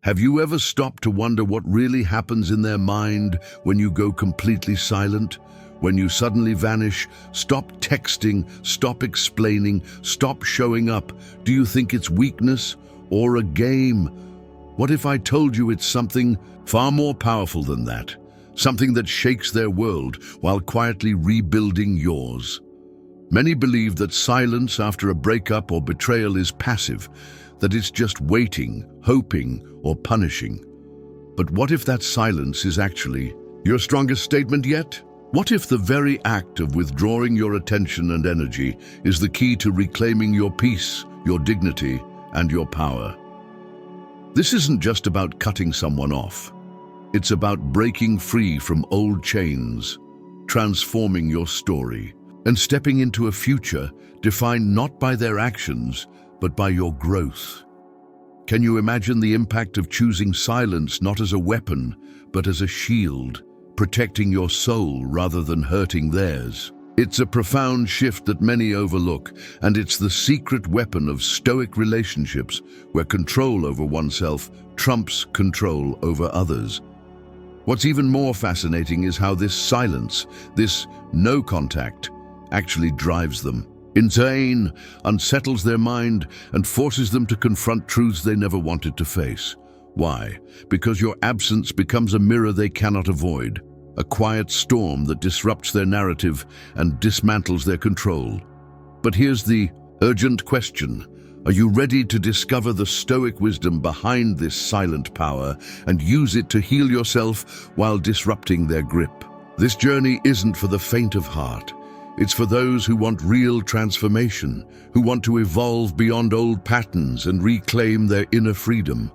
Have you ever stopped to wonder what really happens in their mind when you go completely silent? When you suddenly vanish, stop texting, stop explaining, stop showing up? Do you think it's weakness or a game? What if I told you it's something far more powerful than that? Something that shakes their world while quietly rebuilding yours. Many believe that silence after a breakup or betrayal is passive, that it's just waiting, hoping, or punishing. But what if that silence is actually your strongest statement yet? What if the very act of withdrawing your attention and energy is the key to reclaiming your peace, your dignity, and your power? This isn't just about cutting someone off. It's about breaking free from old chains, transforming your story, and stepping into a future defined not by their actions, but by your growth. Can you imagine the impact of choosing silence not as a weapon, but as a shield, protecting your soul rather than hurting theirs? It's a profound shift that many overlook, and it's the secret weapon of Stoic relationships, where control over oneself trumps control over others. What's even more fascinating is how this silence, this no contact, actually drives them insane, unsettles their mind, and forces them to confront truths they never wanted to face. Why? Because your absence becomes a mirror they cannot avoid, a quiet storm that disrupts their narrative and dismantles their control. But here's the urgent question. Are you ready to discover the Stoic wisdom behind this silent power and use it to heal yourself while disrupting their grip? This journey isn't for the faint of heart. It's for those who want real transformation, who want to evolve beyond old patterns and reclaim their inner freedom.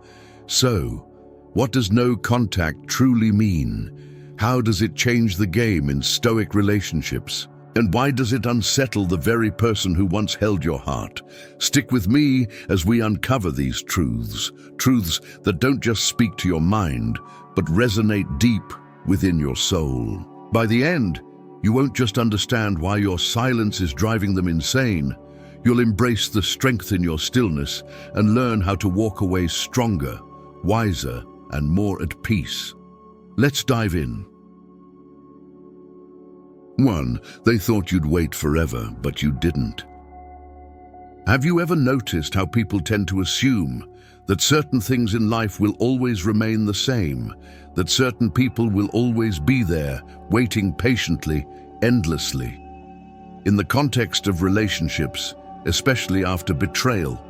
So, what does no contact truly mean? How does it change the game in Stoic relationships? And why does it unsettle the very person who once held your heart? Stick with me as we uncover these truths that don't just speak to your mind, but resonate deep within your soul. By the end, you won't just understand why your silence is driving them insane. You'll embrace the strength in your stillness and learn how to walk away stronger, wiser, and more at peace. Let's dive in. 1. They thought you'd wait forever, but you didn't. Have you ever noticed how people tend to assume that certain things in life will always remain the same, that certain people will always be there, waiting patiently, endlessly? In the context of relationships, especially after betrayal,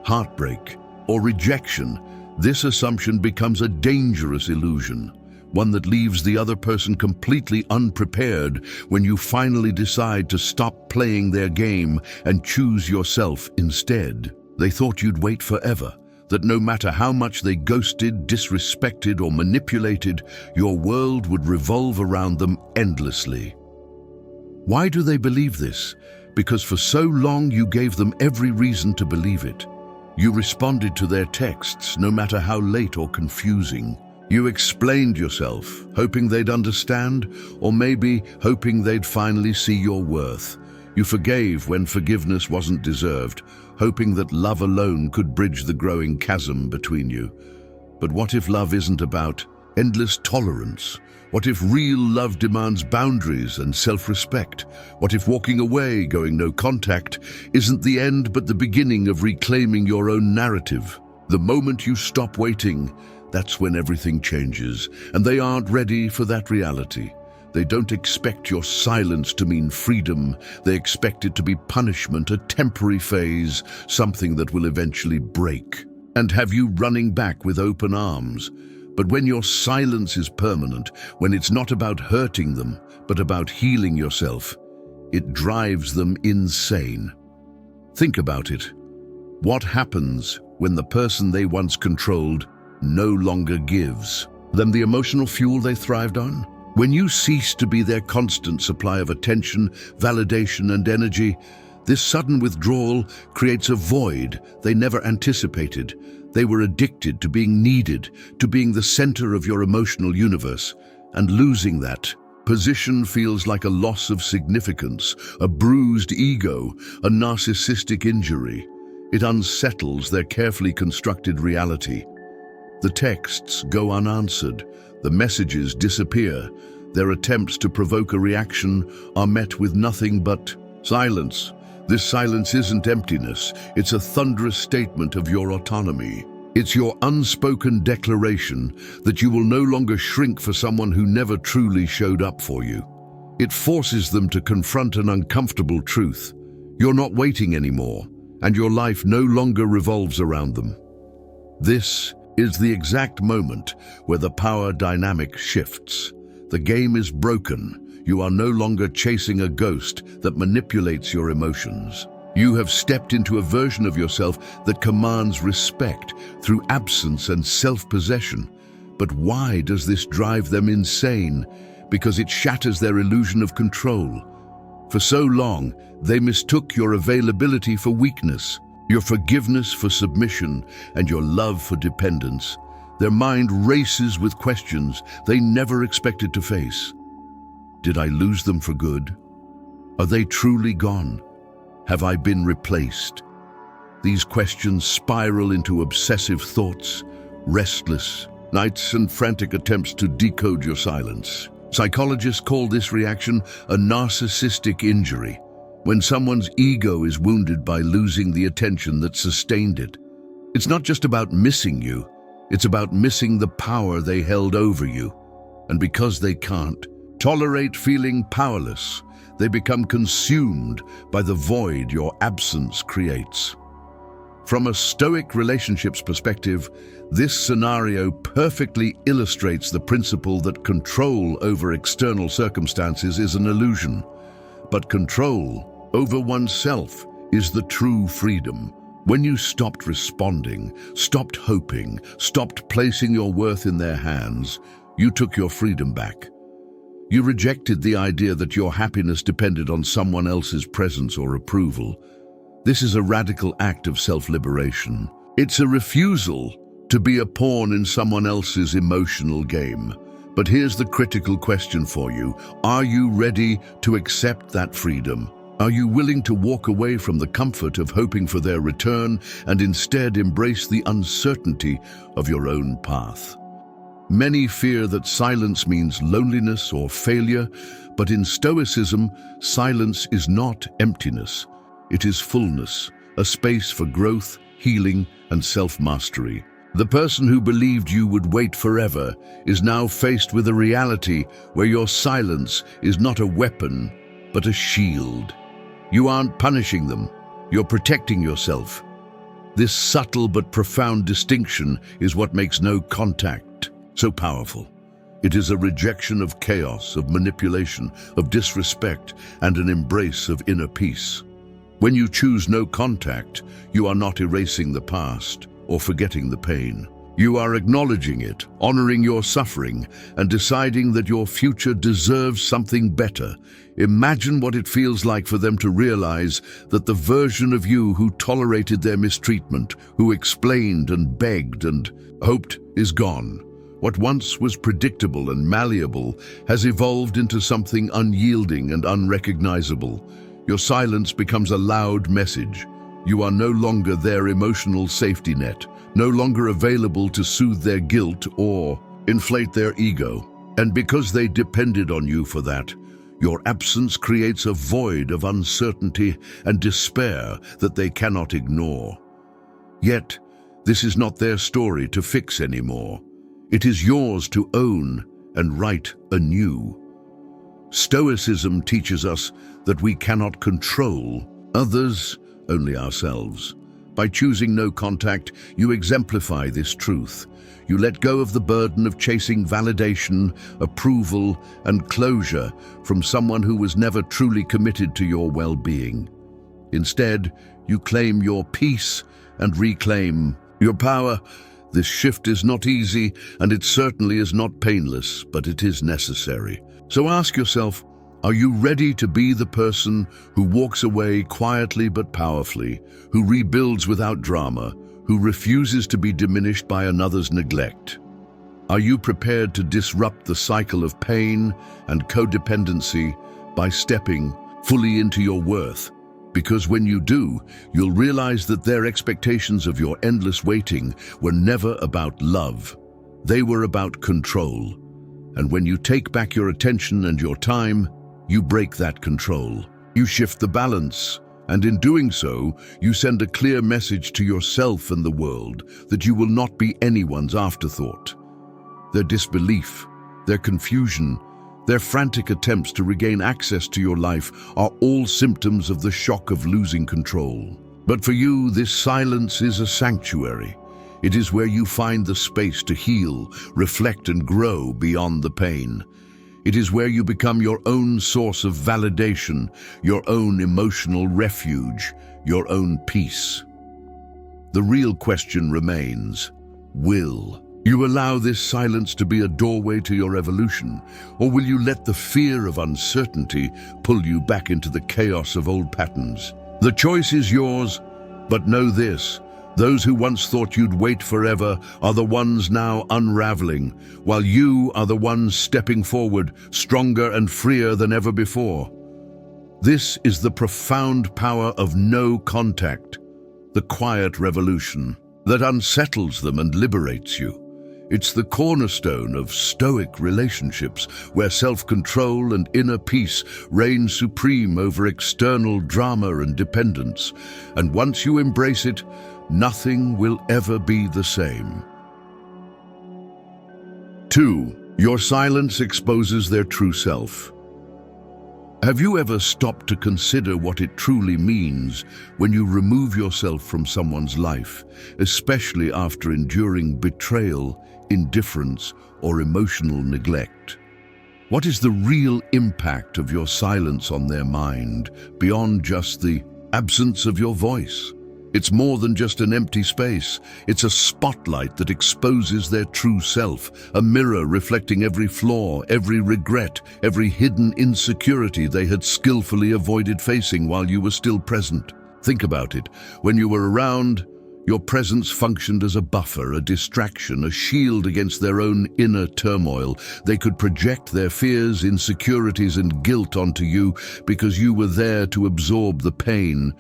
heartbreak, or rejection, this assumption becomes a dangerous illusion, one that leaves the other person completely unprepared when you finally decide to stop playing their game and choose yourself instead. They thought you'd wait forever, that no matter how much they ghosted, disrespected, or manipulated, your world would revolve around them endlessly. Why do they believe this? Because for so long you gave them every reason to believe it. You responded to their texts, no matter how late or confusing. You explained yourself, hoping they'd understand, or maybe hoping they'd finally see your worth. You forgave when forgiveness wasn't deserved, hoping that love alone could bridge the growing chasm between you. But what if love isn't about endless tolerance? What if real love demands boundaries and self-respect? What if walking away, going no contact, isn't the end but the beginning of reclaiming your own narrative? The moment you stop waiting, that's when everything changes, and they aren't ready for that reality. They don't expect your silence to mean freedom. They expect it to be punishment, a temporary phase, something that will eventually break, and have you running back with open arms. But when your silence is permanent, when it's not about hurting them, but about healing yourself, it drives them insane. Think about it. What happens when the person they once controlled no longer gives them the emotional fuel they thrived on? When you cease to be their constant supply of attention, validation, and energy, this sudden withdrawal creates a void they never anticipated. They were addicted to being needed, to being the center of your emotional universe, and losing that position feels like a loss of significance, a bruised ego, a narcissistic injury. It unsettles their carefully constructed reality. The texts go unanswered, the messages disappear. Their attempts to provoke a reaction are met with nothing but silence. This silence isn't emptiness, it's a thunderous statement of your autonomy. It's your unspoken declaration that you will no longer shrink for someone who never truly showed up for you. It forces them to confront an uncomfortable truth. You're not waiting anymore, and your life no longer revolves around them. This is the exact moment where the power dynamic shifts. The game is broken. You are no longer chasing a ghost that manipulates your emotions. You have stepped into a version of yourself that commands respect through absence and self-possession. But why does this drive them insane? Because it shatters their illusion of control. For so long, they mistook your availability for weakness, your forgiveness for submission, and your love for dependence. Their mind races with questions they never expected to face. Did I lose them for good? Are they truly gone? Have I been replaced? These questions spiral into obsessive thoughts, restless nights, and frantic attempts to decode your silence. Psychologists call this reaction a narcissistic injury, when someone's ego is wounded by losing the attention that sustained it. It's not just about missing you, it's about missing the power they held over you. And because they can't tolerate feeling powerless, they become consumed by the void your absence creates. From a Stoic Relationships perspective, this scenario perfectly illustrates the principle that control over external circumstances is an illusion, but control over oneself is the true freedom. When you stopped responding, stopped hoping, stopped placing your worth in their hands, you took your freedom back. You rejected the idea that your happiness depended on someone else's presence or approval. This is a radical act of self-liberation. It's a refusal to be a pawn in someone else's emotional game. But here's the critical question for you. Are you ready to accept that freedom? Are you willing to walk away from the comfort of hoping for their return and instead embrace the uncertainty of your own path? Many fear that silence means loneliness or failure, but in Stoicism, silence is not emptiness. It is fullness, a space for growth, healing, and self-mastery. The person who believed you would wait forever is now faced with a reality where your silence is not a weapon, but a shield. You aren't punishing them, you're protecting yourself. This subtle but profound distinction is what makes no contact so powerful. It is a rejection of chaos, of manipulation, of disrespect, and an embrace of inner peace. When you choose no contact, you are not erasing the past or forgetting the pain. You are acknowledging it, honoring your suffering, and deciding that your future deserves something better. Imagine what it feels like for them to realize that the version of you who tolerated their mistreatment, who explained and begged and hoped, is gone. What once was predictable and malleable has evolved into something unyielding and unrecognizable. Your silence becomes a loud message. You are no longer their emotional safety net, no longer available to soothe their guilt or inflate their ego. And because they depended on you for that, your absence creates a void of uncertainty and despair that they cannot ignore. Yet, this is not their story to fix anymore. It is yours to own and write anew. Stoicism teaches us that we cannot control others, only ourselves. By choosing no contact, you exemplify this truth. You let go of the burden of chasing validation, approval, and closure from someone who was never truly committed to your well-being. Instead, you claim your peace and reclaim your power. This shift is not easy, and it certainly is not painless, but it is necessary. So ask yourself, are you ready to be the person who walks away quietly but powerfully, who rebuilds without drama, who refuses to be diminished by another's neglect? Are you prepared to disrupt the cycle of pain and codependency by stepping fully into your worth? Because when you do, you'll realize that their expectations of your endless waiting were never about love. They were about control. And when you take back your attention and your time, you break that control. You shift the balance. And in doing so, you send a clear message to yourself and the world that you will not be anyone's afterthought. Their disbelief, their confusion, their frantic attempts to regain access to your life are all symptoms of the shock of losing control. But for you, this silence is a sanctuary. It is where you find the space to heal, reflect, and grow beyond the pain. It is where you become your own source of validation, your own emotional refuge, your own peace. The real question remains, will you allow this silence to be a doorway to your evolution, or will you let the fear of uncertainty pull you back into the chaos of old patterns? The choice is yours, but know this: those who once thought you'd wait forever are the ones now unraveling, while you are the ones stepping forward, stronger and freer than ever before. This is the profound power of no contact, the quiet revolution that unsettles them and liberates you. It's the cornerstone of Stoic relationships, where self-control and inner peace reign supreme over external drama and dependence. And once you embrace it, nothing will ever be the same. 2. Your silence exposes their true self. Have you ever stopped to consider what it truly means when you remove yourself from someone's life, especially after enduring betrayal, indifference, or emotional neglect? What is the real impact of your silence on their mind, beyond just the absence of your voice? It's more than just an empty space. It's a spotlight that exposes their true self, a mirror reflecting every flaw, every regret, every hidden insecurity they had skillfully avoided facing while you were still present. Think about it. When you were around, your presence functioned as a buffer, a distraction, a shield against their own inner turmoil. They could project their fears, insecurities, and guilt onto you because you were there to absorb the pain,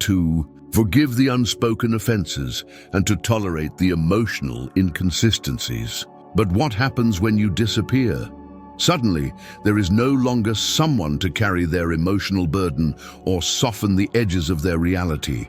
to forgive the unspoken offenses, and to tolerate the emotional inconsistencies. But what happens when you disappear? Suddenly, there is no longer someone to carry their emotional burden or soften the edges of their reality.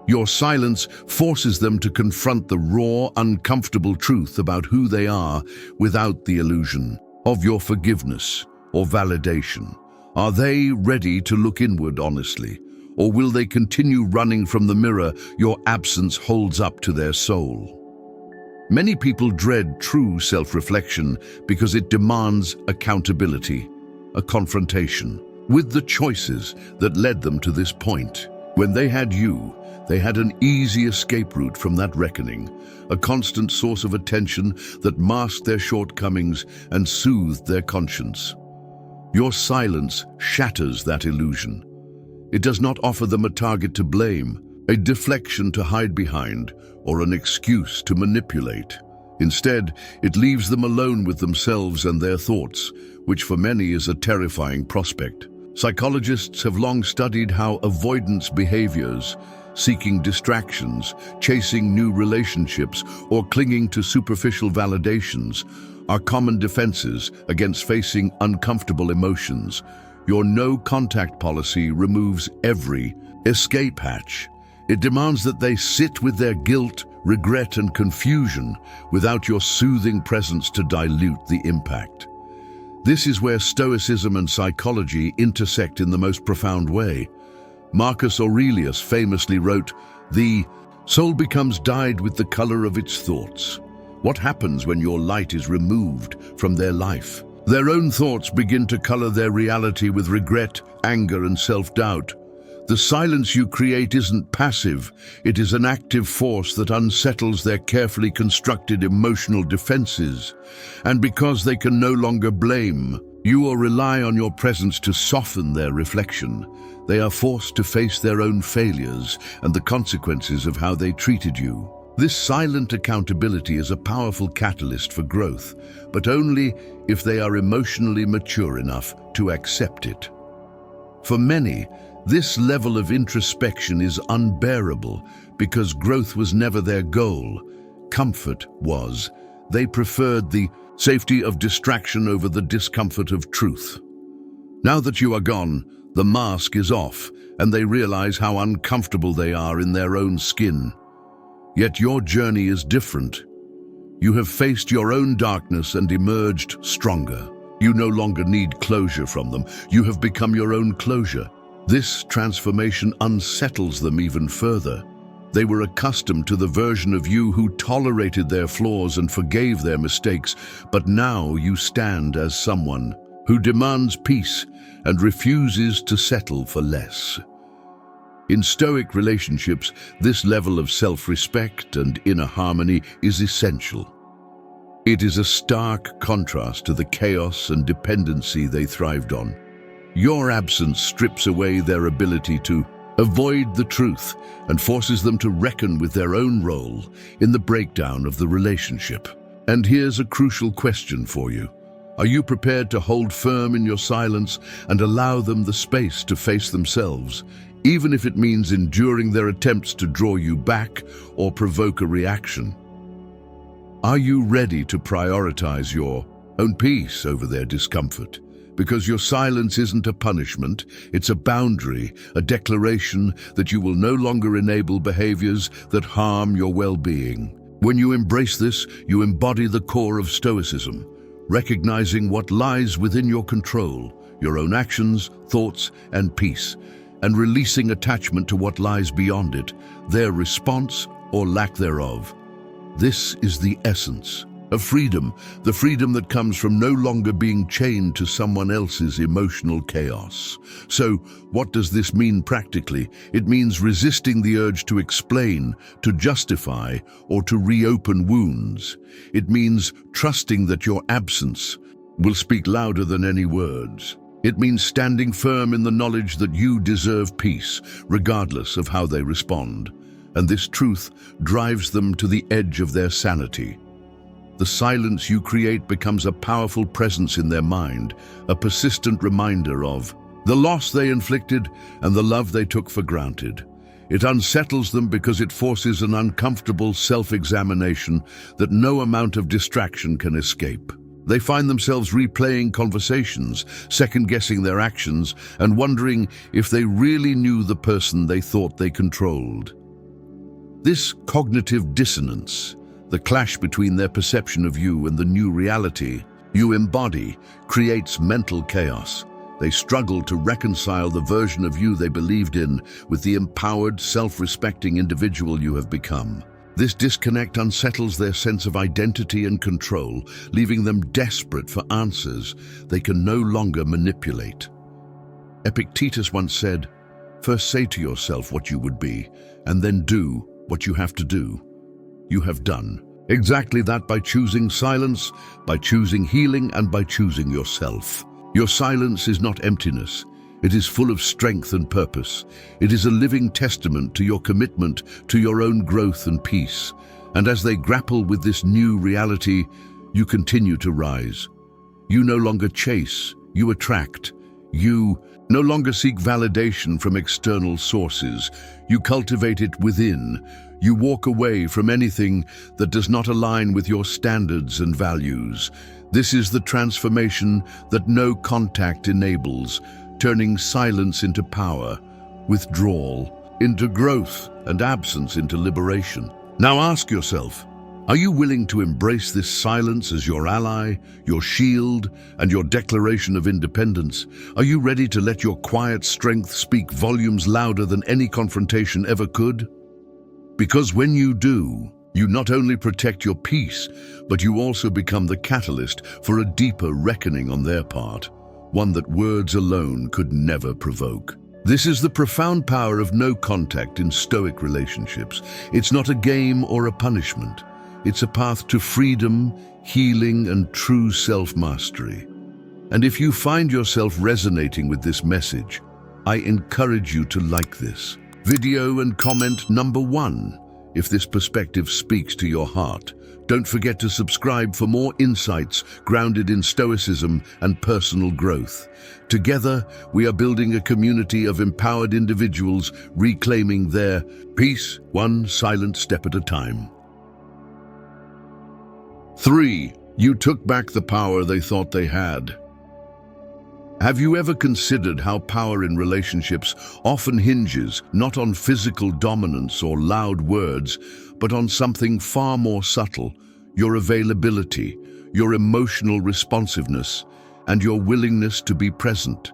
Your silence forces them to confront the raw, uncomfortable truth about who they are without the illusion of your forgiveness or validation. Are they ready to look inward honestly? Or will they continue running from the mirror your absence holds up to their soul? Many people dread true self-reflection because it demands accountability, a confrontation with the choices that led them to this point. When they had you, they had an easy escape route from that reckoning, a constant source of attention that masked their shortcomings and soothed their conscience. Your silence shatters that illusion. It does not offer them a target to blame, a deflection to hide behind, or an excuse to manipulate. Instead, it leaves them alone with themselves and their thoughts, which for many is a terrifying prospect. Psychologists have long studied how avoidance behaviors, seeking distractions, chasing new relationships, or clinging to superficial validations, are common defenses against facing uncomfortable emotions. Your no-contact policy removes every escape hatch. It demands that they sit with their guilt, regret, and confusion without your soothing presence to dilute the impact. This is where Stoicism and psychology intersect in the most profound way. Marcus Aurelius famously wrote, "The soul becomes dyed with the color of its thoughts." What happens when your light is removed from their life? Their own thoughts begin to color their reality with regret, anger, and self-doubt. The silence you create isn't passive, it is an active force that unsettles their carefully constructed emotional defenses. And because they can no longer blame you or rely on your presence to soften their reflection, they are forced to face their own failures and the consequences of how they treated you. This silent accountability is a powerful catalyst for growth, but only if they are emotionally mature enough to accept it. For many, This level of introspection is unbearable because growth was never their goal. Comfort was. They preferred the safety of distraction over the discomfort of truth. Now that you are gone, the mask is off, and they realize how uncomfortable they are in their own skin. Yet your journey is different. You have faced your own darkness and emerged stronger. You no longer need closure from them. You have become your own closure. This transformation unsettles them even further. They were accustomed to the version of you who tolerated their flaws and forgave their mistakes, but now you stand as someone who demands peace and refuses to settle for less. In Stoic relationships, this level of self-respect and inner harmony is essential. It is a stark contrast to the chaos and dependency they thrived on. Your absence strips away their ability to avoid the truth and forces them to reckon with their own role in the breakdown of the relationship. And here's a crucial question for you. Are you prepared to hold firm in your silence and allow them the space to face themselves, even if it means enduring their attempts to draw you back or provoke a reaction? Are you ready to prioritize your own peace over their discomfort? Because your silence isn't a punishment, it's a boundary, a declaration that you will no longer enable behaviors that harm your well-being. When you embrace this, you embody the core of Stoicism, recognizing what lies within your control, your own actions, thoughts, and peace, and releasing attachment to what lies beyond it, their response or lack thereof. This is the essence of freedom, the freedom that comes from no longer being chained to someone else's emotional chaos. So, what does this mean practically? It means resisting the urge to explain, to justify, or to reopen wounds. It means trusting that your absence will speak louder than any words. It means standing firm in the knowledge that you deserve peace, regardless of how they respond. And this truth drives them to the edge of their sanity. The silence you create becomes a powerful presence in their mind, a persistent reminder of the loss they inflicted and the love they took for granted. It unsettles them because it forces an uncomfortable self-examination that no amount of distraction can escape. They find themselves replaying conversations, second-guessing their actions, and wondering if they really knew the person they thought they controlled. This cognitive dissonance, the clash between their perception of you and the new reality you embody, creates mental chaos. They struggle to reconcile the version of you they believed in with the empowered, self-respecting individual you have become. This disconnect unsettles their sense of identity and control, leaving them desperate for answers they can no longer manipulate. Epictetus once said, "First say to yourself what you would be, and then do what you have to do." You have done exactly that by choosing silence, by choosing healing, and by choosing yourself. Your silence is not emptiness. It is full of strength and purpose. It is a living testament to your commitment to your own growth and peace. And as they grapple with this new reality, you continue to rise. You no longer chase, you attract. You no longer seek validation from external sources. You cultivate it within. You walk away from anything that does not align with your standards and values. This is the transformation that no contact enables, turning silence into power, withdrawal into growth, and absence into liberation. Now ask yourself, are you willing to embrace this silence as your ally, your shield, and your declaration of independence? Are you ready to let your quiet strength speak volumes louder than any confrontation ever could? Because when you do, you not only protect your peace, but you also become the catalyst for a deeper reckoning on their part, one that words alone could never provoke. This is the profound power of no contact in Stoic relationships. It's not a game or a punishment. It's a path to freedom, healing, and true self-mastery. And if you find yourself resonating with this message, I encourage you to like this video and comment number 1 if this perspective speaks to your heart. Don't forget to subscribe for more insights grounded in Stoicism and personal growth. Together, we are building a community of empowered individuals reclaiming their peace, one silent step at a time. 3. You took back the power they thought they had. Have you ever considered how power in relationships often hinges not on physical dominance or loud words, but on something far more subtle: your availability, your emotional responsiveness, and your willingness to be present?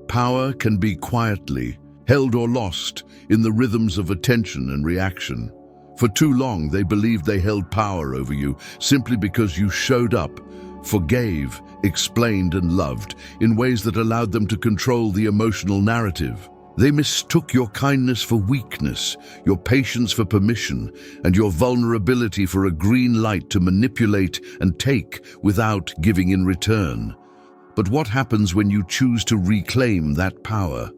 Power can be quietly held or lost in the rhythms of attention and reaction. For too long, they believed they held power over you simply because you showed up, forgave, explained, and loved in ways that allowed them to control the emotional narrative. They mistook your kindness for weakness, your patience for permission, and your vulnerability for a green light to manipulate and take without giving in return. But what happens when you choose to reclaim that power?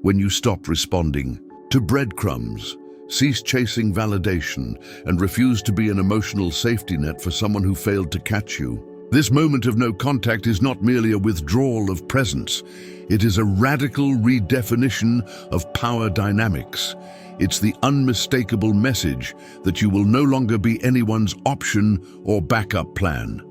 When you stop responding to breadcrumbs, cease chasing validation, and refuse to be an emotional safety net for someone who failed to catch you. This moment of no contact is not merely a withdrawal of presence. It is a radical redefinition of power dynamics. It's the unmistakable message that you will no longer be anyone's option or backup plan.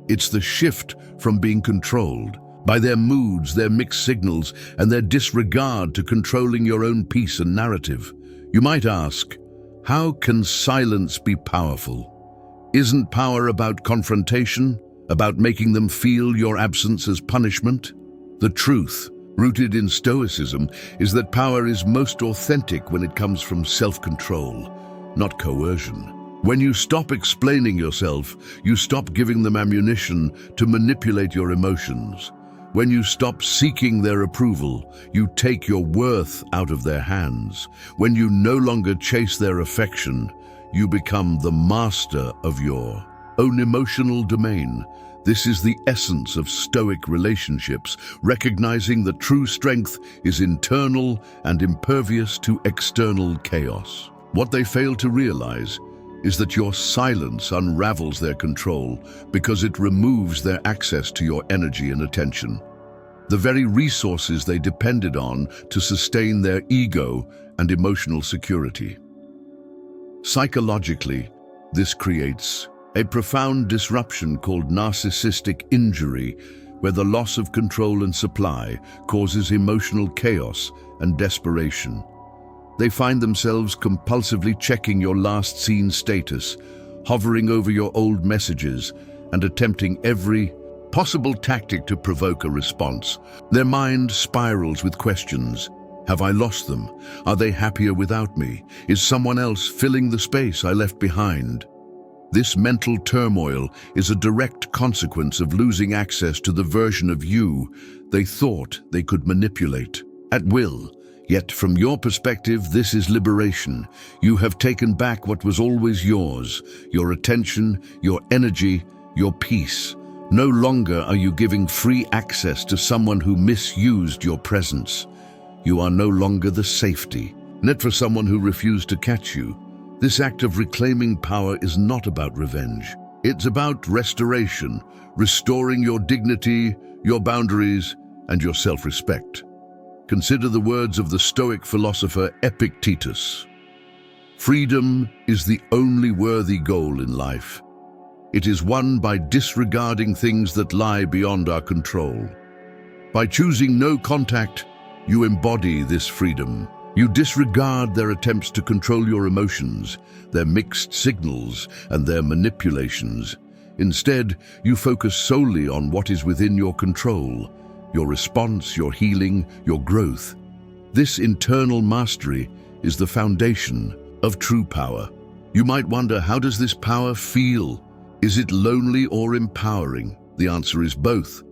It's the shift from being controlled by their moods, their mixed signals, and their disregard to controlling your own peace and narrative. You might ask, how can silence be powerful? Isn't power about confrontation? About making them feel your absence as punishment? The truth, rooted in Stoicism, is that power is most authentic when it comes from self-control, not coercion. When you stop explaining yourself, you stop giving them ammunition to manipulate your emotions. When you stop seeking their approval, you take your worth out of their hands. When you no longer chase their affection, you become the master of your own emotional domain. This is the essence of Stoic relationships, recognizing that true strength is internal and impervious to external chaos. What they fail to realize is that your silence unravels their control because it removes their access to your energy and attention, the very resources they depended on to sustain their ego and emotional security. Psychologically, this creates a profound disruption called narcissistic injury, where the loss of control and supply causes emotional chaos and desperation. They find themselves compulsively checking your last seen status, hovering over your old messages, and attempting every possible tactic to provoke a response. Their mind spirals with questions. Have I lost them? Are they happier without me? Is someone else filling the space I left behind? This mental turmoil is a direct consequence of losing access to the version of you they thought they could manipulate at will. Yet from your perspective, this is liberation. You have taken back what was always yours: your attention, your energy, your peace. No longer are you giving free access to someone who misused your presence. You are no longer the safety net for someone who refused to catch you. This act of reclaiming power is not about revenge. It's about restoration, restoring your dignity, your boundaries, and your self-respect. Consider the words of the Stoic philosopher Epictetus. Freedom is the only worthy goal in life. It is won by disregarding things that lie beyond our control. By choosing no contact, you embody this freedom. You disregard their attempts to control your emotions, their mixed signals, and their manipulations. Instead, you focus solely on what is within your control: your response, your healing, your growth. This internal mastery is the foundation of true power. You might wonder, how does this power feel? Is it lonely or empowering? The answer is both.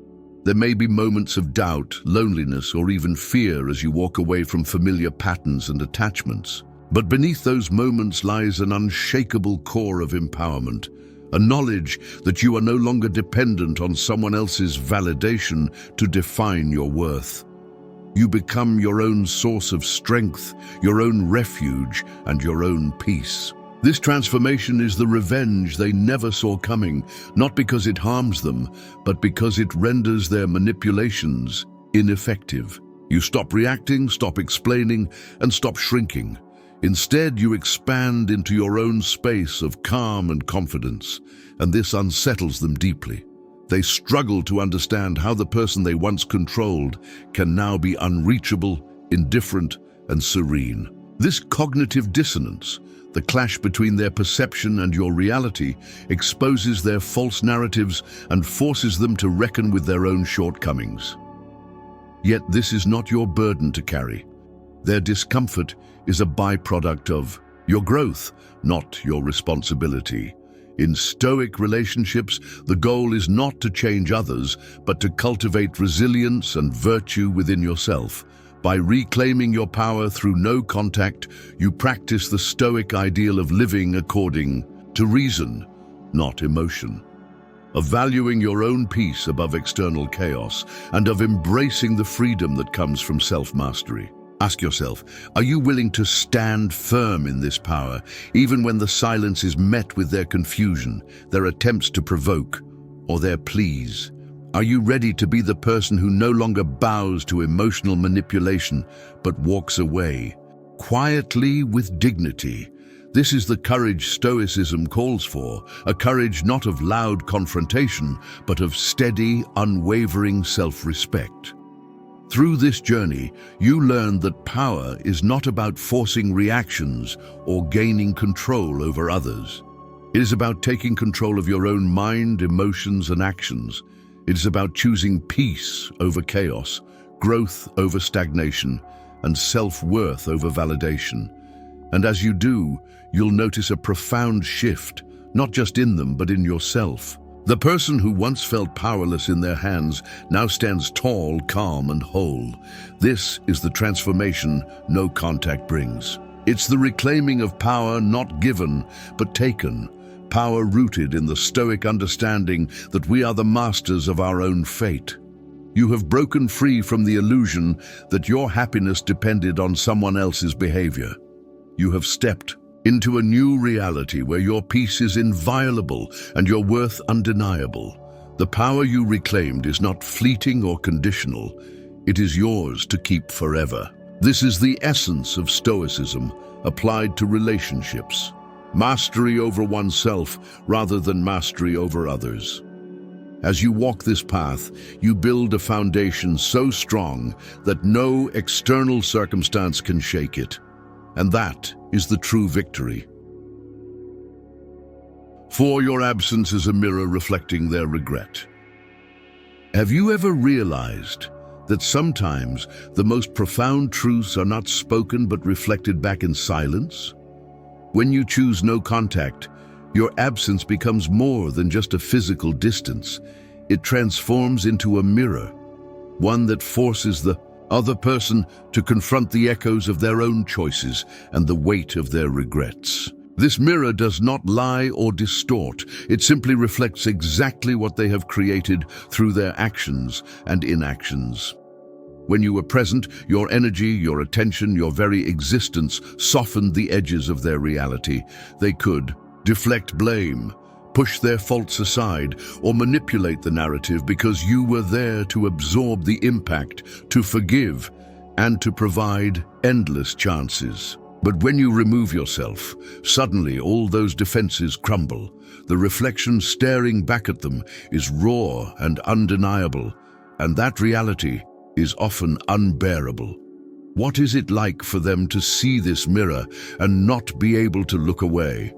There may be moments of doubt, loneliness, or even fear as you walk away from familiar patterns and attachments. But beneath those moments lies an unshakable core of empowerment, a knowledge that you are no longer dependent on someone else's validation to define your worth. You become your own source of strength, your own refuge, and your own peace. This transformation is the revenge they never saw coming, not because it harms them, but because it renders their manipulations ineffective. You stop reacting, stop explaining, and stop shrinking. Instead, you expand into your own space of calm and confidence, and this unsettles them deeply. They struggle to understand how the person they once controlled can now be unreachable, indifferent, and serene. This cognitive dissonance, the clash between their perception and your reality, exposes their false narratives and forces them to reckon with their own shortcomings. Yet this is not your burden to carry. Their discomfort is a byproduct of your growth, not your responsibility. In Stoic relationships, the goal is not to change others, but to cultivate resilience and virtue within yourself. By reclaiming your power through no contact, you practice the Stoic ideal of living according to reason, not emotion, of valuing your own peace above external chaos, and of embracing the freedom that comes from self-mastery. Ask yourself, are you willing to stand firm in this power, even when the silence is met with their confusion, their attempts to provoke, or their pleas? Are you ready to be the person who no longer bows to emotional manipulation, but walks away, quietly with dignity? This is the courage Stoicism calls for, a courage not of loud confrontation, but of steady, unwavering self-respect. Through this journey, you learn that power is not about forcing reactions or gaining control over others. It is about taking control of your own mind, emotions, and actions. It is about choosing peace over chaos, growth over stagnation, and self-worth over validation. And as you do, you'll notice a profound shift, not just in them, but in yourself. The person who once felt powerless in their hands now stands tall, calm, and whole. This is the transformation no contact brings. It's the reclaiming of power not given, but taken. Power rooted in the Stoic understanding that we are the masters of our own fate. You have broken free from the illusion that your happiness depended on someone else's behavior. You have stepped into a new reality where your peace is inviolable and your worth undeniable. The power you reclaimed is not fleeting or conditional. It is yours to keep forever. This is the essence of Stoicism applied to relationships. Mastery over oneself rather than mastery over others. As you walk this path, you build a foundation so strong that no external circumstance can shake it. And that is the true victory. For your absence is a mirror reflecting their regret. Have you ever realized that sometimes the most profound truths are not spoken but reflected back in silence? When you choose no contact, your absence becomes more than just a physical distance. It transforms into a mirror, one that forces the other person to confront the echoes of their own choices and the weight of their regrets. This mirror does not lie or distort. It simply reflects exactly what they have created through their actions and inactions. When you were present, your energy, your attention, your very existence softened the edges of their reality. They could deflect blame, push their faults aside, or manipulate the narrative because you were there to absorb the impact, to forgive, and to provide endless chances. But when you remove yourself, suddenly all those defenses crumble. The reflection staring back at them is raw and undeniable, and that reality is often unbearable. What is it like for them to see this mirror and not be able to look away?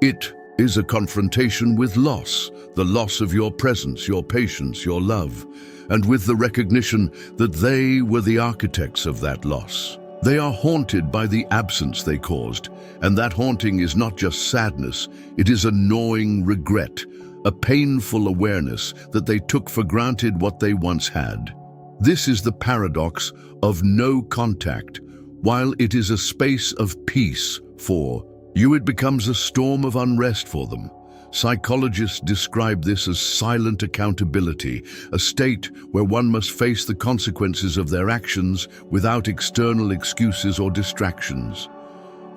It is a confrontation with loss, the loss of your presence, your patience, your love, and with the recognition that they were the architects of that loss. They are haunted by the absence they caused, and that haunting is not just sadness, it is a gnawing regret, a painful awareness that they took for granted what they once had. This is the paradox of no contact. While it is a space of peace for you, it becomes a storm of unrest for them. Psychologists describe this as silent accountability, a state where one must face the consequences of their actions without external excuses or distractions.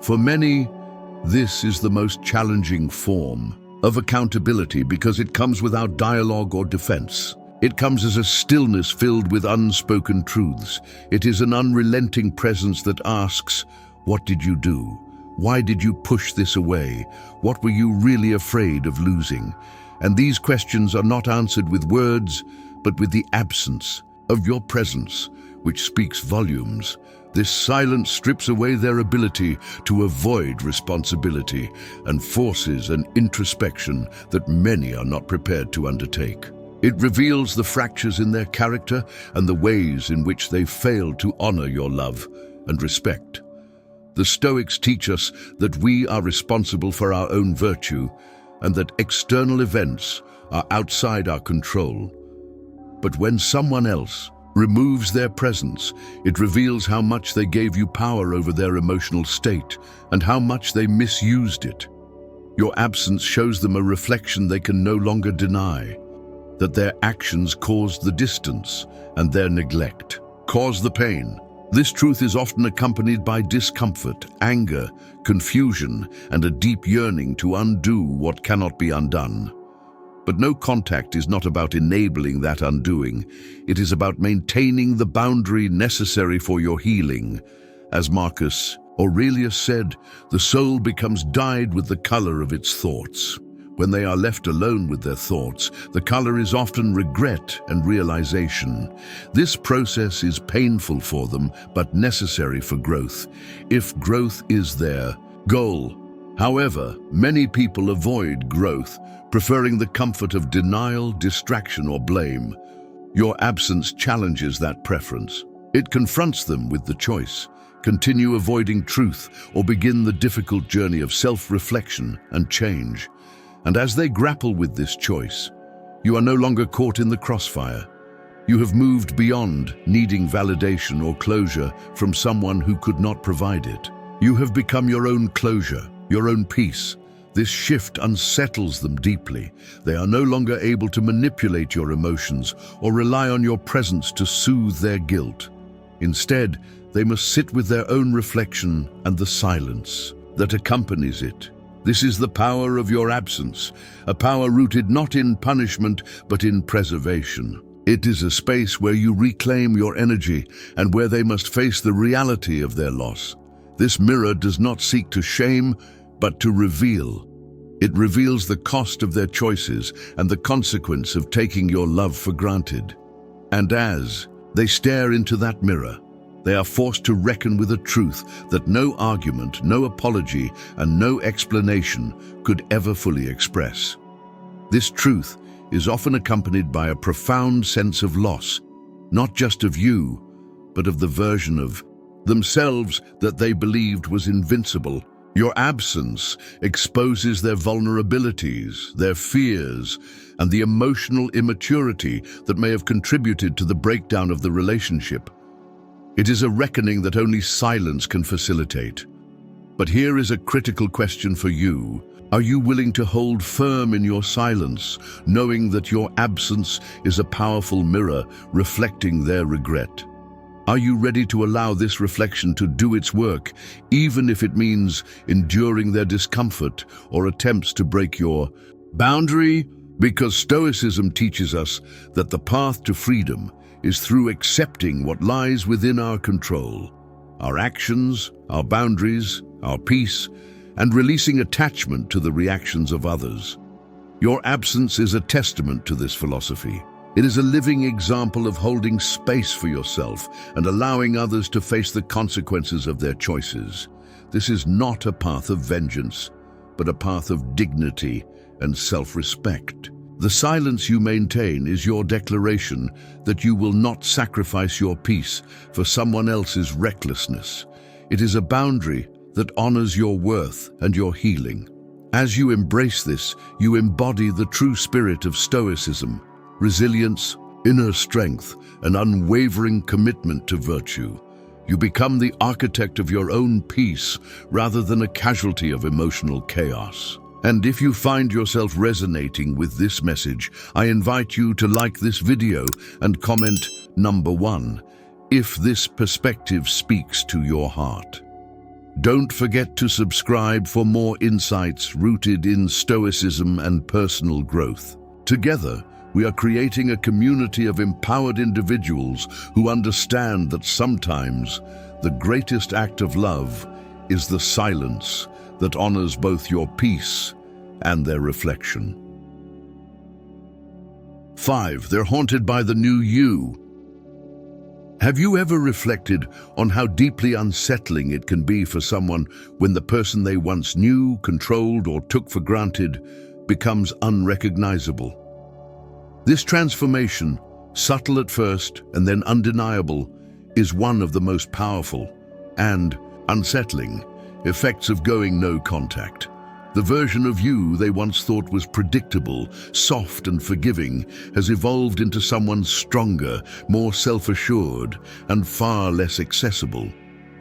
For many, This is the most challenging form of accountability because it comes without dialogue or defense. It comes as a stillness filled with unspoken truths. It is an unrelenting presence that asks, "What did you do? Why did you push this away? What were you really afraid of losing?" And these questions are not answered with words, but with the absence of your presence, which speaks volumes. This silence strips away their ability to avoid responsibility and forces an introspection that many are not prepared to undertake. It reveals the fractures in their character and the ways in which they fail to honor your love and respect. The Stoics teach us that we are responsible for our own virtue and that external events are outside our control. But when someone else removes their presence, it reveals how much they gave you power over their emotional state and how much they misused it. Your absence shows them a reflection they can no longer deny, that their actions caused the distance and their neglect caused the pain. This truth is often accompanied by discomfort, anger, confusion, and a deep yearning to undo what cannot be undone. But no contact is not about enabling that undoing. It is about maintaining the boundary necessary for your healing. As Marcus Aurelius said, the soul becomes dyed with the color of its thoughts. When they are left alone with their thoughts, the color is often regret and realization. This process is painful for them, but necessary for growth, if growth is their goal. However, many people avoid growth, preferring the comfort of denial, distraction, or blame. Your absence challenges that preference. It confronts them with the choice: continue avoiding truth or begin the difficult journey of self-reflection and change. And as they grapple with this choice, you are no longer caught in the crossfire. You have moved beyond needing validation or closure from someone who could not provide it. You have become your own closure, your own peace. This shift unsettles them deeply. They are no longer able to manipulate your emotions or rely on your presence to soothe their guilt. Instead, they must sit with their own reflection and the silence that accompanies it. This is the power of your absence, a power rooted not in punishment but in preservation. It is a space where you reclaim your energy and where they must face the reality of their loss. This mirror does not seek to shame, but to reveal. It reveals the cost of their choices and the consequence of taking your love for granted. And as they stare into that mirror, they are forced to reckon with a truth that no argument, no apology, and no explanation could ever fully express. This truth is often accompanied by a profound sense of loss, not just of you, but of the version of themselves that they believed was invincible. Your absence exposes their vulnerabilities, their fears, and the emotional immaturity that may have contributed to the breakdown of the relationship. It is a reckoning that only silence can facilitate. But here is a critical question for you. Are you willing to hold firm in your silence, knowing that your absence is a powerful mirror reflecting their regret? Are you ready to allow this reflection to do its work, even if it means enduring their discomfort or attempts to break your boundary? Because Stoicism teaches us that the path to freedom is through accepting what lies within our control, our actions, our boundaries, our peace, and releasing attachment to the reactions of others. Your absence is a testament to this philosophy. It is a living example of holding space for yourself and allowing others to face the consequences of their choices. This is not a path of vengeance, but a path of dignity and self-respect. The silence you maintain is your declaration that you will not sacrifice your peace for someone else's recklessness. It is a boundary that honors your worth and your healing. As you embrace this, you embody the true spirit of Stoicism: resilience, inner strength, and unwavering commitment to virtue. You become the architect of your own peace rather than a casualty of emotional chaos. And if you find yourself resonating with this message, I invite you to like this video and comment number 1 if this perspective speaks to your heart. Don't forget to subscribe for more insights rooted in Stoicism and personal growth. Together, we are creating a community of empowered individuals who understand that sometimes the greatest act of love is the silence that honors both your peace and their reflection. 5. They're haunted by the new you. Have you ever reflected on how deeply unsettling it can be for someone when the person they once knew, controlled, or took for granted becomes unrecognizable? This transformation, subtle at first and then undeniable, is one of the most powerful and unsettling effects of going no contact. The version of you they once thought was predictable, soft and forgiving has evolved into someone stronger, more self-assured, and far less accessible.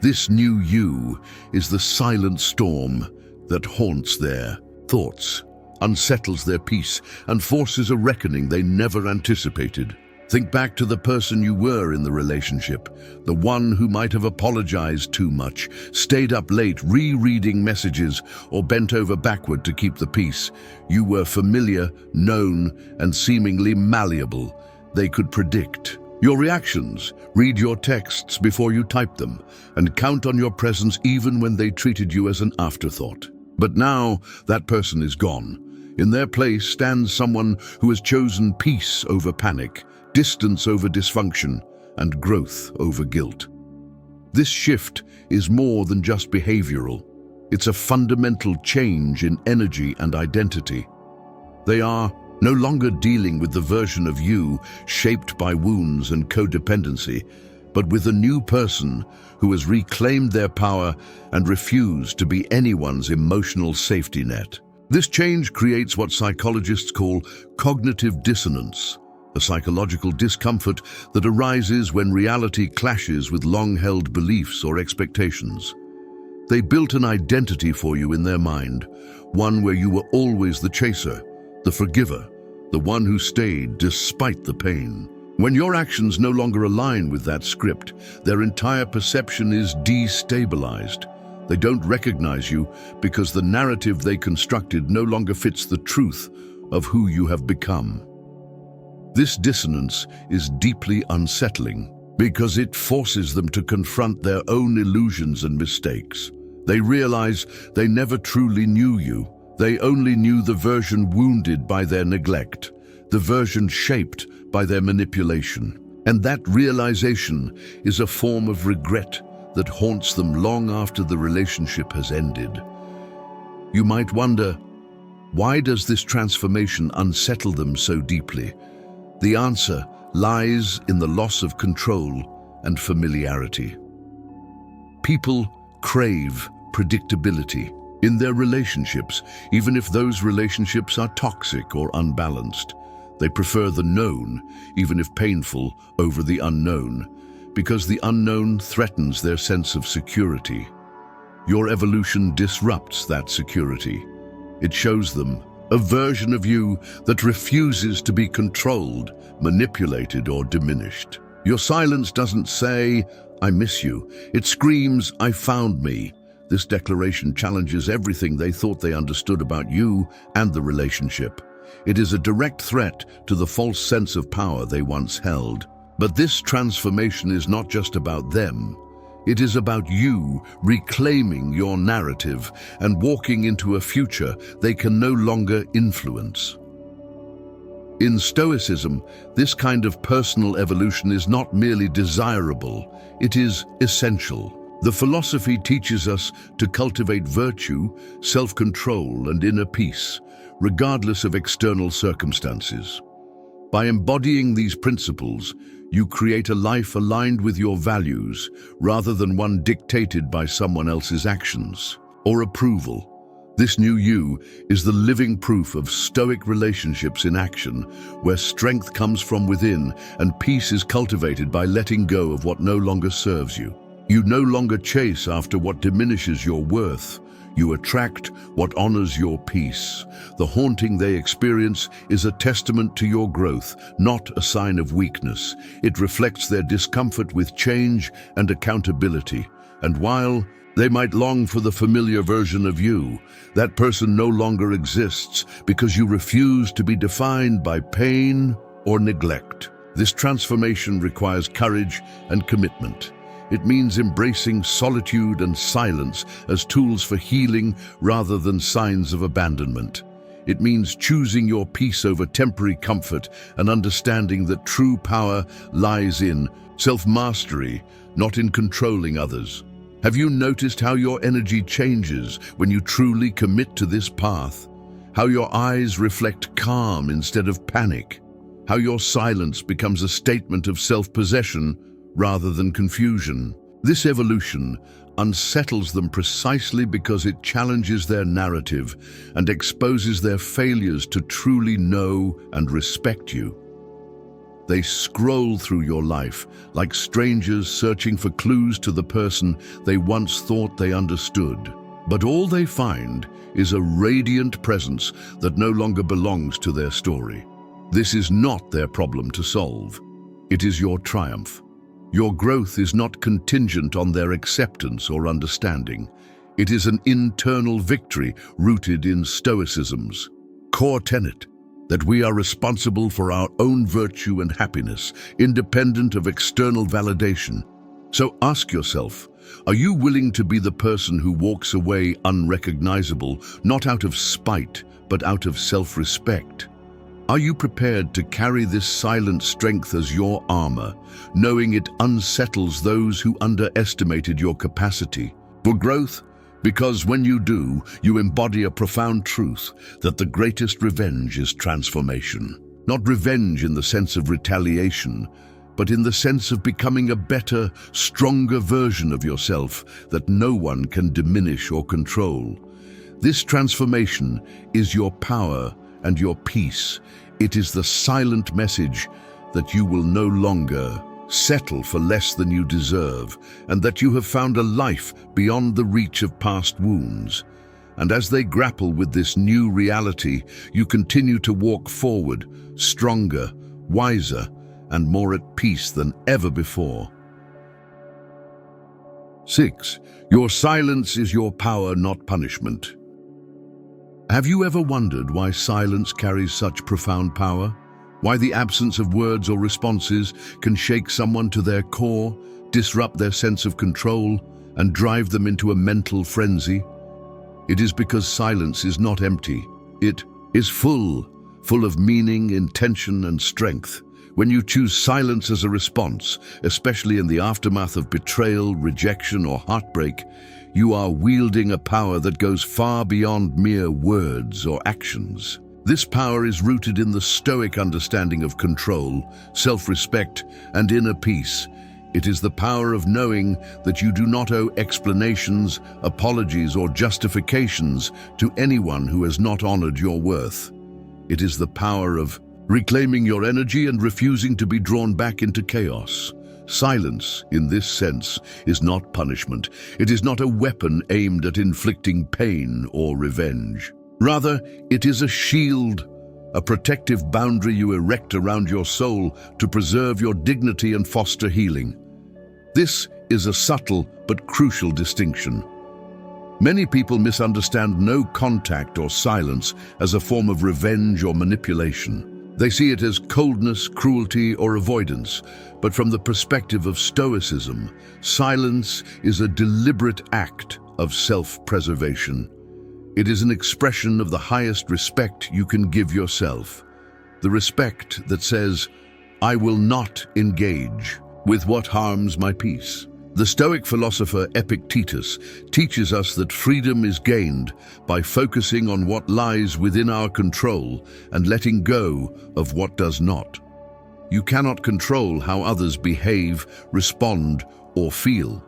This new you is the silent storm that haunts their thoughts, unsettles their peace, and forces a reckoning they never anticipated. Think back to the person you were in the relationship, the one who might have apologized too much, stayed up late rereading messages, or bent over backward to keep the peace. You were familiar, known, and seemingly malleable. They could predict your reactions, read your texts before you type them, and count on your presence even when they treated you as an afterthought. But now that person is gone. In their place stands someone who has chosen peace over panic, distance over dysfunction, and growth over guilt. This shift is more than just behavioral. It's a fundamental change in energy and identity. They are no longer dealing with the version of you shaped by wounds and codependency, but with a new person who has reclaimed their power and refused to be anyone's emotional safety net. This change creates what psychologists call cognitive dissonance, a psychological discomfort that arises when reality clashes with long-held beliefs or expectations. They built an identity for you in their mind, one where you were always the chaser, the forgiver, the one who stayed despite the pain. When your actions no longer align with that script, their entire perception is destabilized. They don't recognize you because the narrative they constructed no longer fits the truth of who you have become. This dissonance is deeply unsettling because it forces them to confront their own illusions and mistakes. They realize they never truly knew you. They only knew the version wounded by their neglect, the version shaped by their manipulation. And that realization is a form of regret that haunts them long after the relationship has ended. You might wonder, why does this transformation unsettle them so deeply? The answer lies in the loss of control and familiarity. People crave predictability in their relationships, even if those relationships are toxic or unbalanced. They prefer the known, even if painful, over the unknown, because the unknown threatens their sense of security. Your evolution disrupts that security. It shows them a version of you that refuses to be controlled, manipulated, or diminished. Your silence doesn't say, "I miss you." It screams, "I found me." This declaration challenges everything they thought they understood about you and the relationship. It is a direct threat to the false sense of power they once held. But this transformation is not just about them. It is about you reclaiming your narrative and walking into a future they can no longer influence. In Stoicism, this kind of personal evolution is not merely desirable, it is essential. The philosophy teaches us to cultivate virtue, self-control, and inner peace, regardless of external circumstances. By embodying these principles, you create a life aligned with your values rather than one dictated by someone else's actions or approval. This new you is the living proof of Stoic relationships in action, where strength comes from within and peace is cultivated by letting go of what no longer serves you. You no longer chase after what diminishes your worth. You attract what honors your peace. The haunting they experience is a testament to your growth, not a sign of weakness. It reflects their discomfort with change and accountability. And while they might long for the familiar version of you, that person no longer exists because you refuse to be defined by pain or neglect. This transformation requires courage and commitment. It means embracing solitude and silence as tools for healing rather than signs of abandonment. It means choosing your peace over temporary comfort and understanding that true power lies in self-mastery, not in controlling others. Have you noticed how your energy changes when you truly commit to this path? How your eyes reflect calm instead of panic? How your silence becomes a statement of self-possession rather than confusion? This evolution unsettles them precisely because it challenges their narrative and exposes their failures to truly know and respect you. They scroll through your life like strangers searching for clues to the person they once thought they understood. But all they find is a radiant presence that no longer belongs to their story. This is not their problem to solve. It is your triumph. Your growth is not contingent on their acceptance or understanding. It is an internal victory rooted in Stoicism's core tenet that we are responsible for our own virtue and happiness, independent of external validation. So ask yourself, are you willing to be the person who walks away unrecognizable, not out of spite, but out of self-respect? Are you prepared to carry this silent strength as your armor, knowing it unsettles those who underestimated your capacity for growth? Because when you do, you embody a profound truth that the greatest revenge is transformation. Not revenge in the sense of retaliation, but in the sense of becoming a better, stronger version of yourself that no one can diminish or control. This transformation is your power and your peace. It is the silent message that you will no longer settle for less than you deserve, and that you have found a life beyond the reach of past wounds. And as they grapple with this new reality, you continue to walk forward, stronger, wiser, and more at peace than ever before. 6. Your silence is your power, not punishment. Have you ever wondered why silence carries such profound power? Why the absence of words or responses can shake someone to their core, disrupt their sense of control, and drive them into a mental frenzy? It is because silence is not empty. It is full of meaning, intention, and strength. When you choose silence as a response, especially in the aftermath of betrayal, rejection, or heartbreak, you are wielding a power that goes far beyond mere words or actions. This power is rooted in the Stoic understanding of control, self-respect, and inner peace. It is the power of knowing that you do not owe explanations, apologies, or justifications to anyone who has not honored your worth. It is the power of reclaiming your energy and refusing to be drawn back into chaos. Silence, in this sense, is not punishment. It is not a weapon aimed at inflicting pain or revenge. Rather, it is a shield, a protective boundary you erect around your soul to preserve your dignity and foster healing. This is a subtle but crucial distinction. Many people misunderstand no contact or silence as a form of revenge or manipulation. They see it as coldness, cruelty, or avoidance. But from the perspective of Stoicism, silence is a deliberate act of self-preservation. It is an expression of the highest respect you can give yourself. The respect that says, I will not engage with what harms my peace. The Stoic philosopher Epictetus teaches us that freedom is gained by focusing on what lies within our control and letting go of what does not. You cannot control how others behave, respond, or feel.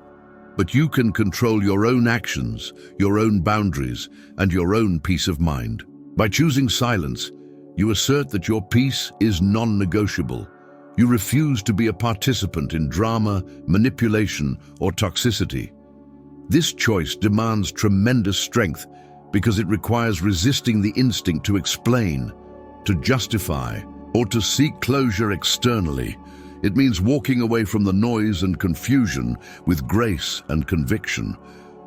But you can control your own actions, your own boundaries, and your own peace of mind. By choosing silence, you assert that your peace is non-negotiable. You refuse to be a participant in drama, manipulation, or toxicity. This choice demands tremendous strength because it requires resisting the instinct to explain, to justify, or to seek closure externally. It means walking away from the noise and confusion with grace and conviction.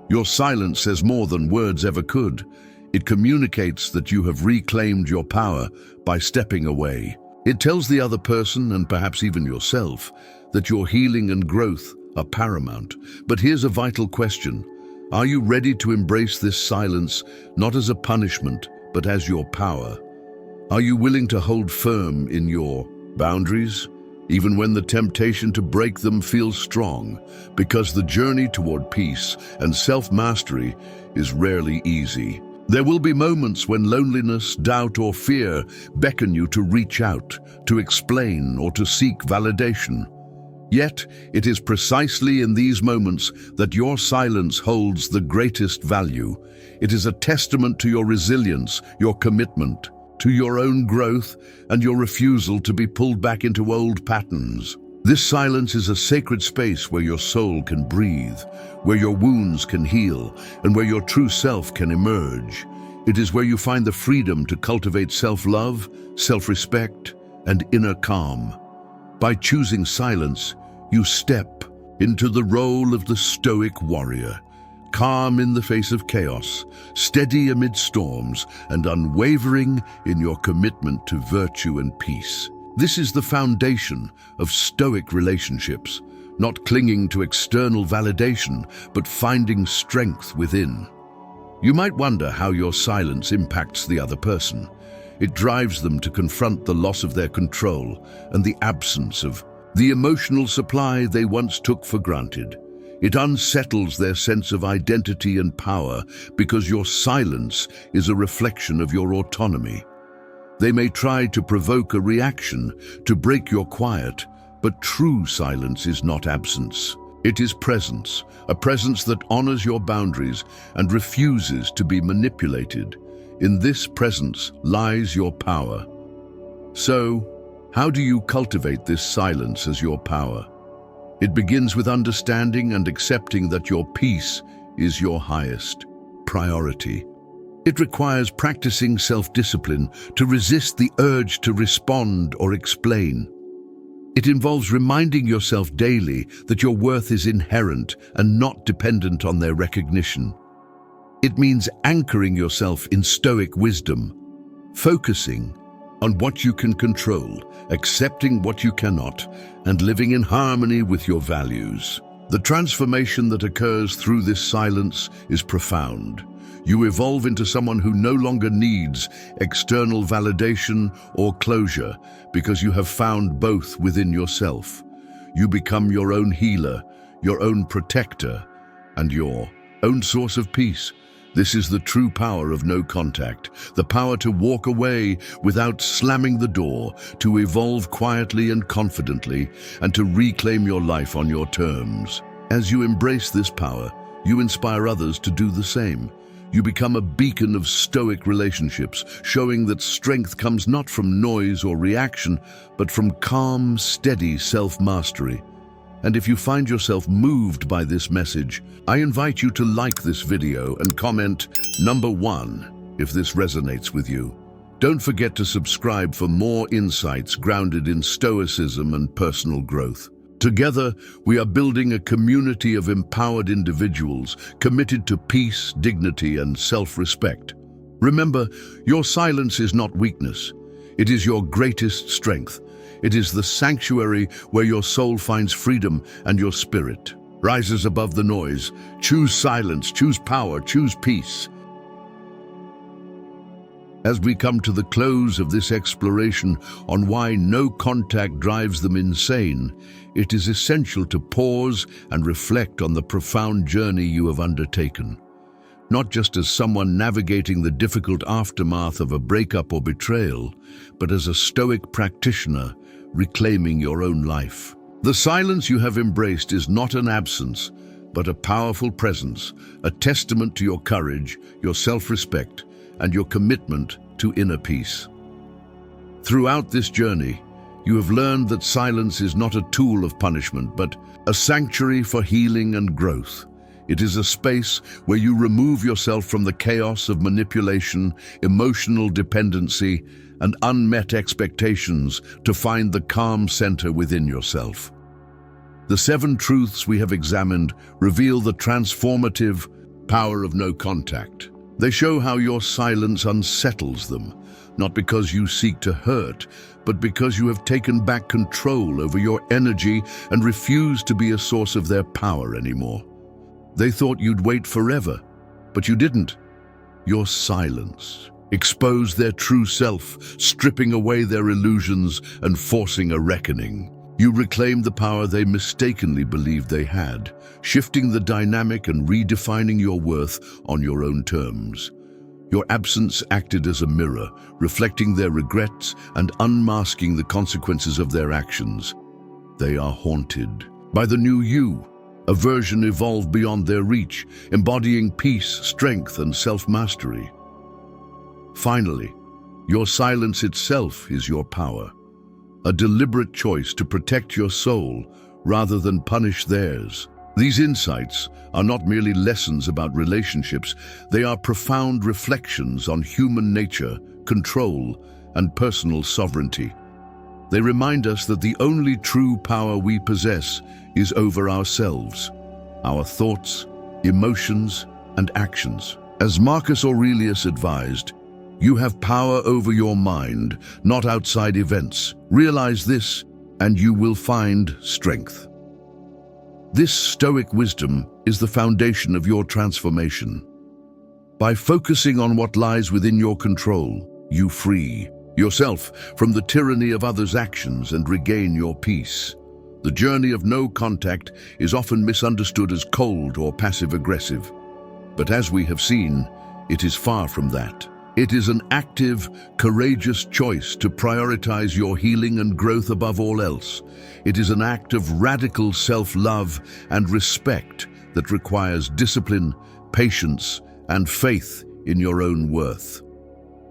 Your silence says more than words ever could. It communicates that you have reclaimed your power by stepping away. It tells the other person, and perhaps even yourself, that your healing and growth are paramount. But here's a vital question. Are you ready to embrace this silence, not as a punishment, but as your power? Are you willing to hold firm in your boundaries, even when the temptation to break them feels strong? Because the journey toward peace and self-mastery is rarely easy. There will be moments when loneliness, doubt, or fear beckon you to reach out, to explain, or to seek validation. Yet, it is precisely in these moments that your silence holds the greatest value. It is a testament to your resilience, your commitment, to your own growth, and your refusal to be pulled back into old patterns. This silence is a sacred space where your soul can breathe, where your wounds can heal, and where your true self can emerge. It is where you find the freedom to cultivate self-love, self-respect, and inner calm. By choosing silence, you step into the role of the stoic warrior, calm in the face of chaos, steady amid storms, and unwavering in your commitment to virtue and peace. This is the foundation of Stoic relationships, not clinging to external validation, but finding strength within. You might wonder how your silence impacts the other person. It drives them to confront the loss of their control and the absence of the emotional supply they once took for granted. It unsettles their sense of identity and power because your silence is a reflection of your autonomy. They may try to provoke a reaction, to break your quiet, but true silence is not absence. It is presence, a presence that honors your boundaries and refuses to be manipulated. In this presence lies your power. So, how do you cultivate this silence as your power? It begins with understanding and accepting that your peace is your highest priority. It requires practicing self-discipline to resist the urge to respond or explain. It involves reminding yourself daily that your worth is inherent and not dependent on their recognition. It means anchoring yourself in Stoic wisdom, focusing on what you can control, accepting what you cannot, and living in harmony with your values. The transformation that occurs through this silence is profound. You evolve into someone who no longer needs external validation or closure because you have found both within yourself. You become your own healer, your own protector, and your own source of peace. This is the true power of no contact, the power to walk away without slamming the door, to evolve quietly and confidently, and to reclaim your life on your terms. As you embrace this power, you inspire others to do the same. You become a beacon of Stoic relationships, showing that strength comes not from noise or reaction, but from calm, steady self-mastery. And if you find yourself moved by this message, I invite you to like this video and comment #1 if this resonates with you. Don't forget to subscribe for more insights grounded in Stoicism and personal growth. Together, we are building a community of empowered individuals committed to peace, dignity, and self-respect. Remember, your silence is not weakness. It is your greatest strength. It is the sanctuary where your soul finds freedom and your spirit rises above the noise. Choose silence, choose power, choose peace. As we come to the close of this exploration on why no contact drives them insane, it is essential to pause and reflect on the profound journey you have undertaken. Not just as someone navigating the difficult aftermath of a breakup or betrayal, but as a Stoic practitioner reclaiming your own life. The silence you have embraced is not an absence, but a powerful presence, a testament to your courage, your self-respect, and your commitment to inner peace. Throughout this journey, you have learned that silence is not a tool of punishment, but a sanctuary for healing and growth. It is a space where you remove yourself from the chaos of manipulation, emotional dependency, and unmet expectations to find the calm center within yourself. The 7 truths we have examined reveal the transformative power of no contact. They show how your silence unsettles them, not because you seek to hurt, but because you have taken back control over your energy and refuse to be a source of their power anymore. They thought you'd wait forever, but you didn't. Your silence exposed their true self, stripping away their illusions and forcing a reckoning. You reclaimed the power they mistakenly believed they had, shifting the dynamic and redefining your worth on your own terms. Your absence acted as a mirror, reflecting their regrets and unmasking the consequences of their actions. They are haunted by the new you, a version evolved beyond their reach, embodying peace, strength, and self-mastery. Finally, your silence itself is your power, a deliberate choice to protect your soul rather than punish theirs. These insights are not merely lessons about relationships, they are profound reflections on human nature, control, and personal sovereignty. They remind us that the only true power we possess is over ourselves, our thoughts, emotions, and actions. As Marcus Aurelius advised, you have power over your mind, not outside events. Realize this, and you will find strength. This Stoic wisdom is the foundation of your transformation. By focusing on what lies within your control, you free yourself from the tyranny of others' actions and regain your peace. The journey of no contact is often misunderstood as cold or passive-aggressive. But as we have seen, it is far from that. It is an active, courageous choice to prioritize your healing and growth above all else. It is an act of radical self-love and respect that requires discipline, patience, and faith in your own worth.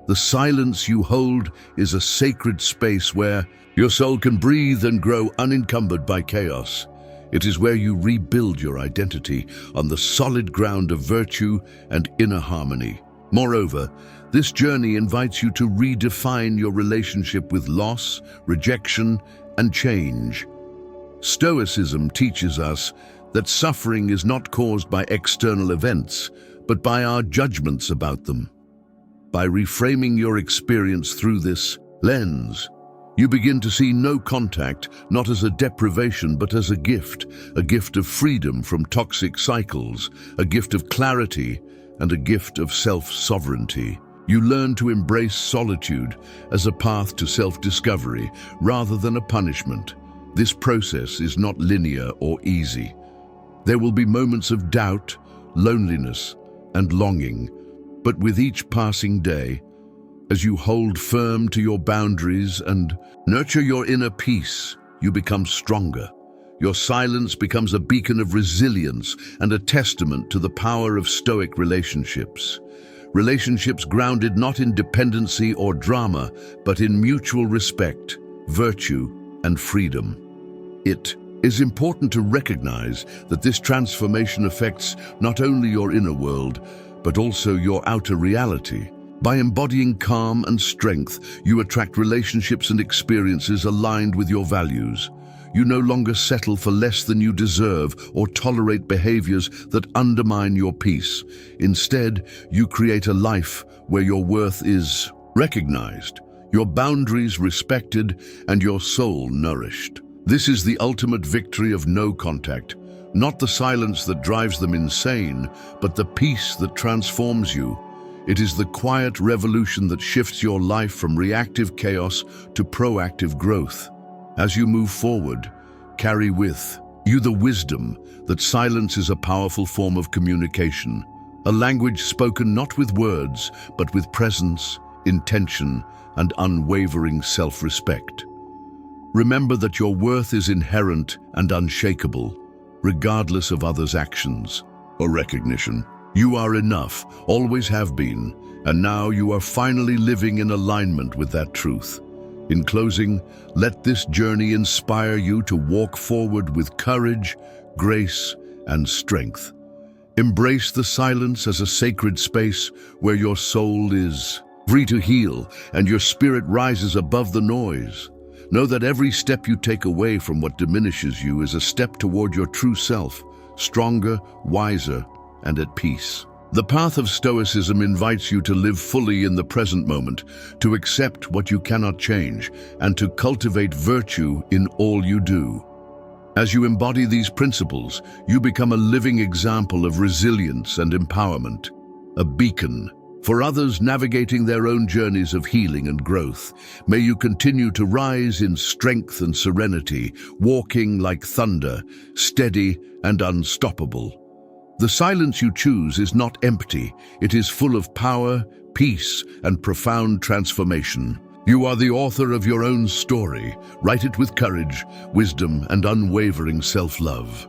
The silence you hold is a sacred space where your soul can breathe and grow unencumbered by chaos. It is where you rebuild your identity on the solid ground of virtue and inner harmony. Moreover, this journey invites you to redefine your relationship with loss, rejection, and change. Stoicism teaches us that suffering is not caused by external events, but by our judgments about them. By reframing your experience through this lens, you begin to see no contact not as a deprivation but as a gift of freedom from toxic cycles, a gift of clarity, and a gift of self-sovereignty. You learn to embrace solitude as a path to self-discovery rather than a punishment. This process is not linear or easy. There will be moments of doubt, loneliness, and longing, but with each passing day, as you hold firm to your boundaries and nurture your inner peace, you become stronger. Your silence becomes a beacon of resilience and a testament to the power of Stoic relationships. Relationships grounded not in dependency or drama, but in mutual respect, virtue, and freedom. It is important to recognize that this transformation affects not only your inner world, but also your outer reality. By embodying calm and strength, you attract relationships and experiences aligned with your values. You no longer settle for less than you deserve or tolerate behaviors that undermine your peace. Instead, you create a life where your worth is recognized, your boundaries respected, and your soul nourished. This is the ultimate victory of no contact, not the silence that drives them insane, but the peace that transforms you. It is the quiet revolution that shifts your life from reactive chaos to proactive growth. As you move forward, carry with you the wisdom that silence is a powerful form of communication, a language spoken not with words, but with presence, intention, and unwavering self-respect. Remember that your worth is inherent and unshakable, regardless of others' actions or recognition. You are enough, always have been, and now you are finally living in alignment with that truth. In closing, let this journey inspire you to walk forward with courage, grace, and strength. Embrace the silence as a sacred space where your soul is free to heal, and your spirit rises above the noise. Know that every step you take away from what diminishes you is a step toward your true self, stronger, wiser, and at peace. The path of Stoicism invites you to live fully in the present moment, to accept what you cannot change, and to cultivate virtue in all you do. As you embody these principles, you become a living example of resilience and empowerment, a beacon for others navigating their own journeys of healing and growth. May you continue to rise in strength and serenity, walking like thunder, steady and unstoppable. The silence you choose is not empty. It is full of power, peace, and profound transformation. You are the author of your own story. Write it with courage, wisdom, and unwavering self-love.